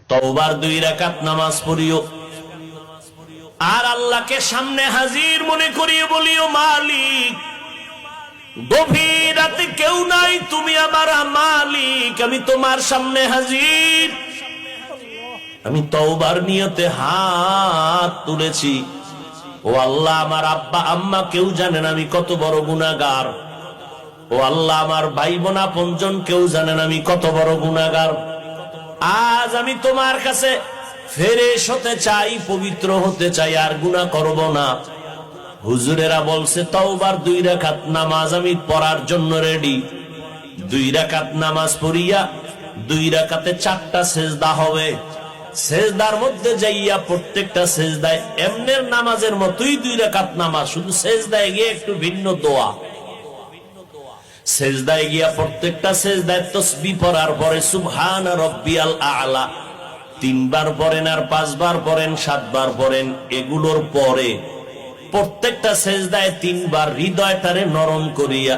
তওবার 2 রাকাত নামাজ পড়িও, আর আল্লাহকে সামনে হাজির মনে করিয়ে বলিও, মালিক গভীর রাতে কেউ নাই, তুমি আমার মালিক, আমি তোমার সামনে হাজির, আমি তওবার নিয়তে হাত তুলেছি। ও আল্লাহ, আমার আব্বা আম্মা কেউ জানেন আমি কত বড় গুনাহগার। ও আল্লাহ, আমার ভাই বোন আপনজন কেউ জানেন আমি কত বড় গুনাহগার। আজ আমি তোমার কাছে ফেরেশ হতে চাই, পবিত্র হতে চাই, আর গুনাহ করব না। হুজুরেরা বলছে তওবার 2 রাকাত নামাজ আমি পড়ার জন্য রেডি। 2 রাকাত নামাজ পড়িয়া 2 রাকাতে 4টা সেজদা হবে। সেজদার মধ্যে যাইয়া প্রত্যেকটা সেজদায় এমনের নামাজের মতোই 2 রাকাত নামাজ, শুধু সেজদায় গিয়ে একটু ভিন্ন দোয়া। সেজদায় গিয়া প্রত্যেকটা সেজদায় তাসবিহ পড়ার পরে সুবহান রাব্বিয়াল আ'লা 3 বার পড়েন, আর 5 বার পড়েন, 7 বার পড়েন। এগুলোর পরে প্রত্যেকটা সেজদায় 3 বার হৃদয়টারে নরম করিয়া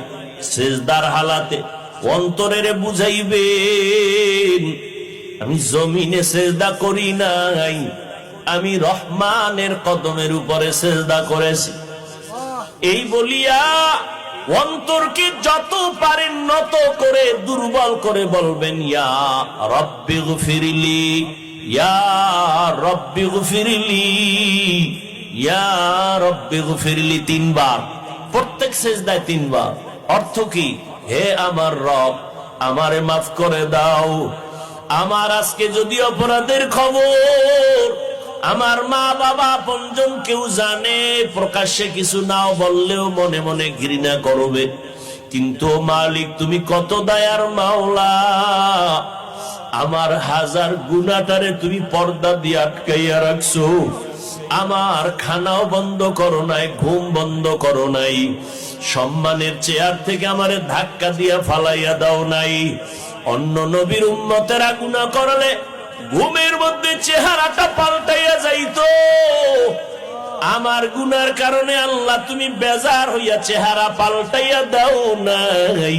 সেজদার হালাতে অন্তরেরে বুঝাইবেন, আমি জমিনে সেজদা করি নাই, আমি রহমানের কদমের উপরে সেজদা করেছি। এই বলিয়া অন্তরকে যত পারেন নত করে দুর্বল করে বলবেন, ইয়া রব্বি গফিরলি, ইয়া রব্বি গফিরলি, ইয়া রব্বি গফিরলি 3 বার, প্রত্যেক সেজদায় 3 বার। অর্থ কি? হে আমার রব, আমারে মাফ করে দাও। আমার আজকে যদি অপরাধের খবর আমার মা বাবা আপনজন কেউ জানে, প্রকাশ্যে কিছু নাও বললেও মনে মনে ঘৃণা করবে, কিন্তু মালিক তুমি কত দয়ার মাওলা, আমার হাজার গুনাহটারে তুমি পর্দা দিয়ে আটকাইয়া রাখছো। আমার খানাও বন্ধ করো নাই, ঘুম বন্ধ করো নাই, সম্মানের চেয়ার থেকে আমারে ধাক্কা দিয়া ফালাইয়া দাও নাই। অন্য নবীর উম্মতেরা গুনাহ করলে ঘুমের মধ্যে চেহারাটা পাল্টাইয়া যাইতো, আমার গুনার কারণে আল্লাহ তুমি বেজার হইয়া চেহারা পাল্টাইয়া দাও নাই।